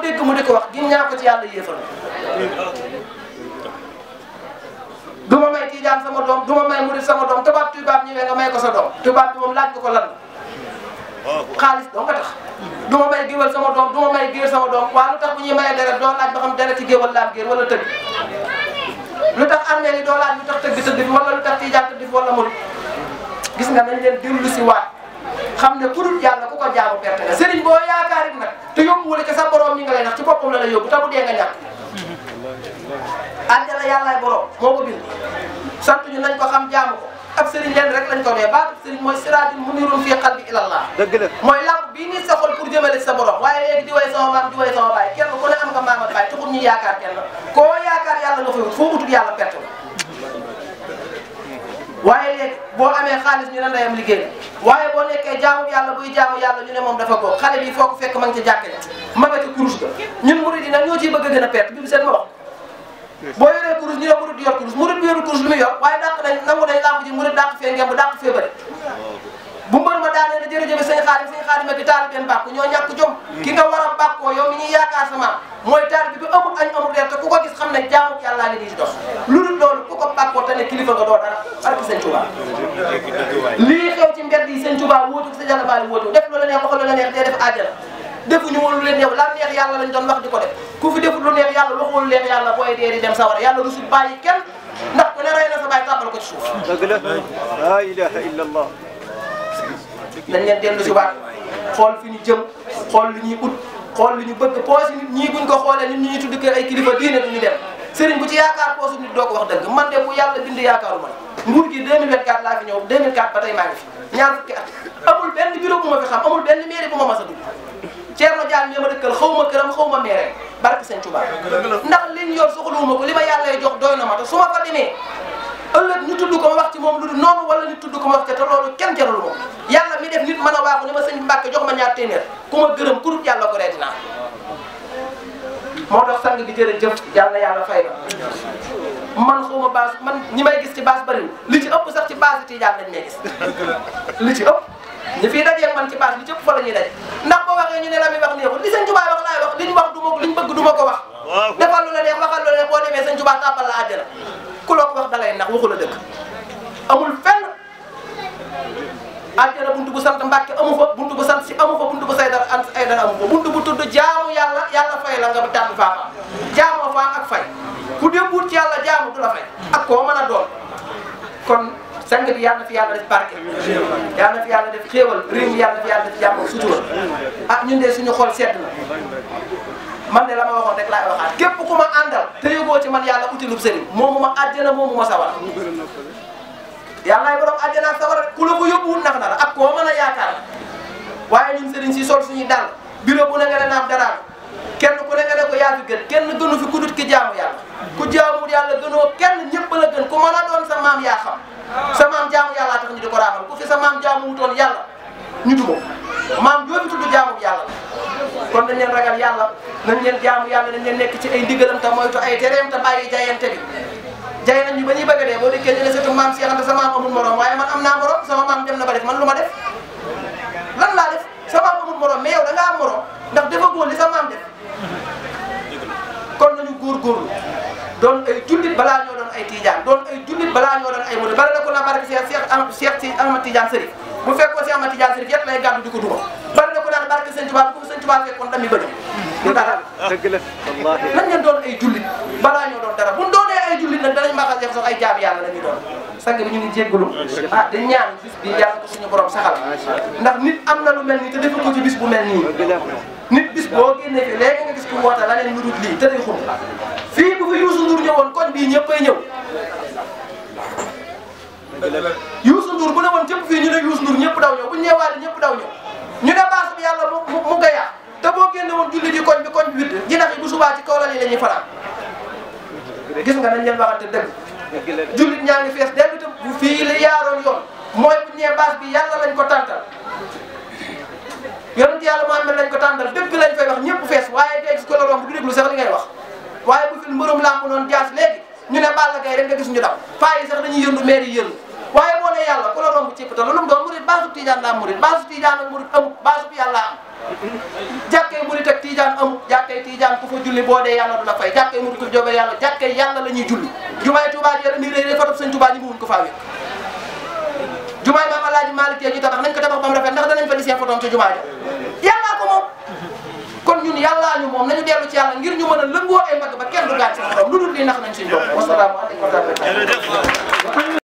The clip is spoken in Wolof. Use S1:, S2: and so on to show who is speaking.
S1: dégg mu di ko wax gin ñaa ko ci yàlla yéefal du ma may tiijaan sama doom du ma may murid sama doom tubaab ñëwee nga may ko sa doom tubaab bi moom laaj ko lan xaalis doo nga tax du ma may géwal sama doom du ma may géer sama doom waaw lu tax bu ñuy mayee deret doo laaj ba xam deret ci géwal laam géer wala tëgg lu tax armée yi doo laaj lu tax tëgg tëdd fi wala lu tax tiijaan tëdd fi wala murid gis nga nañ leen dellu si waat xam ne ku dul yàlla ku ko jaamu perte nga sëriñ boo yaakaar it nag te yóbbu wala ca sa borom mi nga lay nax ci boppam la lay yóbbu te bu dee nga ñàkk àjjana yàllaay borom moo ko bind sant ñu nañ ko xam jaamu ko ab sëriñ leen rek lañ ko dee baatu sëriñ mooy siraajun munirun fii qalbi ilallah dëgg la mooy lamp bii nii sa xol pour jëmale sa borom waaye léegi di way sama maam di way sama baay kenn ku ne am nga maam ak baay taxul ñu yaakaar kenn koo yaakaar yàlla nga fay wut foo utul yàlla perte nga waaye léegi boo amee xaalis ñu ne ndeyam liggéey waaye boo nekkee jaamu yàlla buy jaamu yàlla ñu ne moom dafa góob xale bi foo ko fekk ma ngi ca jàkka ja ma nga ca kurus ga ñun murid yi nag ñoo ciy bëgg a gën a perte bi seen ma wax boo yoree kurus ñu ne murid yor kurus murid bi yorul kurus lu muy yor waaye dàq nañ nangu nañ lamb ji murid dàq fee ngemb dàq fee bëri bu mbër ma daanee ne jërëjëf sëñ Xaadim ak taalibeem bàkku ñoo ñàkk jom ki nga war a bàkkoo yow mi ñuy yaakaar sa maam mooy taalibe bi amul añ amul reer te ku ko gis xam ne jaamu yàllaa ngi di dox lu dul loolu ku ko bàkkoo te ne kilifa nga doo dara barki sëñ Touba lii xew ci mbedd yi sëñ Touba wóotu sa jàll baali wóotu def lu la neex waxal lu la neex dee def àjjana defuñu woon lu leen neex la neex yàlla lañ doon wax di ko def ku fi defut lu neex yàlla waxul lu neex yàlla booy dee di dem sawara yàlla rusul bàyyi kenn ndax ku ne rey na sa bàyyi tàbbal ko ci suuf
S2: dëgg la la ilaha illa allah
S1: dañ leen dellu si waat xool fi ñu jëm xool lu ñuy ut xool lu ñu bëgg poos nit ñii buñ ko xoolee nit ñi tudd kër ay kilifa diine duñu dem sëriñ bu ci yaakaar poosu nit doo ko wax dëgg man de bu yàlla bind yaakaaru man nguur gi 2024 laa fi ñëw 2004 ba tey maa ngi fi ñaar fukki at amul benn bureau bu ma fi xam amul benn mairie bu ma mas a dugg Thierno Diagne mi ma dëkkal xaw ma këram xaw ma maire barke sëñ Touba ndax liñ yor soxluwuma ko li ma yàlla jox doy na ma te su ma fa demee ëllëg ñu tudd ko ma wax ci moom lu dul noonu wala ñu tudd ko ma wax te loolu kenn jarul moom yàlla mi def nit mën a waaxu ne ma sëñ Mbàkke jox ma ñaar téeméer ku ma gërëm ku dul yàlla ko reetinaa moo tax sang bi jërëjëf yàlla fay na man xaw ma baas man ñi may gis ci baas bariwul li ci ëpp sax ci baas yi Tijaan lañ may gis li ci ëpp ñu fii dajeeg man ci baas li ci ëpp fa la ñuy daje ndax boo waxee ñu ne la muy wax neexul li sëñ Tuubaa wax laay wax liñ wax du ma liñ bëgg du ma ko wax defal lu la neex waxal lu la neex boo demee sëñ Tuubaa tàbbal la àjjana ku la ko wax dalay nax waxu la dëgg amul fenn àjjana buntu bu sant Mbàkke amu fa buntu bu sant si amu fa buntu bu say dara ay dara amu fa buntu bu tudd jaamu yàlla fay la nga ba tàbbi faafa jaamoo fa ak fay ku débbuut ci yàlla jaamu du la fay ak koo mën a doon kon sang bi yàlla na fi yàlla def barke yàlla na fi yàlla def xéewal réew mi yàlla na fi yàlla def jàmm sutura ah ñun de suñu xol sedd na man de la ma waxoon rek laay waxaat képp ku ma àndal te yóbboo ci man yàlla utilub sëriñ moomu ma àjjana moomu ma sawar yàllaay borom àjjana ak sawar ku la ko yóbbuwul nax na la ak koo mën a yaakaar waaye ñun sëriñ si sol suñuy dàll bureau bu ne nga ne naam dara kenn ku ne nga ne ko yaa fi gën kenn gënu fi ku dut ki jaamu yàlla ku jaamul yàlla gënoo kenn ñëpp la gën ku mën a doon sa maam yaa xam sa maam jaamu yàlla tax ñu di ko raamal ku fi sa maam jaamu wutoon yàlla ñu duma maam joo fi tudd jaamu yàlla kon nañ leen ragal yàlla nañ leen jaamu yàlla nañ leen nekk ci ay ndigalam te moytu ay tereem te bàyyi jayante bi jay nañ ñu ba ñuy bëgg a dee boo dikkee ñu ne surtout maam Cheikh Anta sa maam amul morom waaye man am naa morom sama maam dem na ba def man lu ma def lan laa def sa maam amul morom mais yow da ngaa am morom ndax dafa góor li sa maam def kon nañu góorgóorlu doon ay jullit balaa ñoo doon ay tijaan doon ay jullit balaa ñoo doon ay murid bari na ko na barke Cheikh si Ahmad Tidiane Serif bu fekkoon si Ahmad Tidiane Serif yet lay gàddu di ko duma bari na ko naan barke Sëñ Tuubaa bu ko Sëñ Tuubaa fekkoon dami bëri du dara
S2: dëgg la wallaahi
S1: nañ leen doon ay jullit balaa ñoo doon dara buñ doonee ay jullit nag danañ maaxal def sax ay jaam yàlla la ñuy doon sang bi ñu ngi jéggalu ah di ñaan bis bi yàlla ko suñu borom saxal ndax nit am na lu mel nii te defu ko ci bis bu mel nii nit bis boo génnee fi léegi nga gis ku woote la leen lu dul lii te day xum fii bu fi Youssou Ndour ñëwoon koñ bii ñëppay ñëw Youssou Ndour bu ne woon jëpp fii ñu ne Youssou Ndour ñëpp daw ñëw bu ñu ñëwaale ñëpp daw ñëw ñu ne baas bi yàlla mu gayaa te boo génne woon julli ji koñ bi witt jinax yi bu subaa ci kaw la li la ñuy fanaan gis nga nañ leen waxante dëgg jullit ñaa ngi fees dellu te bu fii la yaaroon yoon mooy bu ñee baas bi yàlla lañ ko tàntal yonent yàlla Muhammad lañ ko tàntal dëgg lañ fay wax ñëpp fees waaye day gis ko la romb du déglu sax li ngay wax waaye bu fi mbërum làmb noonu jaas léegi ñu ne Balla Gaye rek nga gis ñu daw paa yi sax dañuy yëndu maire yi yëndu waaye boo ne yàlla ku la romb ci pata lu mu doon murid baasu tijaan la am murid baasu tijaan ak murid amut baasu bi yàlla am jàkkee murid ak tijaan amut jàkkay Tijaan ku fa julli boo dee yàlla du la fay jàkkay Mudu ko jóge yàlla jàkkay yàlla la ñuy julli jumaay Tuubaa ji ni réy fotob sëñ Tuubaa ji mu wuñ ko faa wékk jumaay Maam Alaaji Maalik ñu tabax nañ ko tabax ba mu rafet ndax danañ fa di seen fotom ci jumaa ja yàllaa ko moom kon ñun yàllaa ñu moom nañu dellu ci yàlla ngir ñu mën a lëngoo ay mbagg ba kenn du gaañ sa morom lu dul lii nax nañ suñu bopp wassalaamu aleykum wa rahmatullaah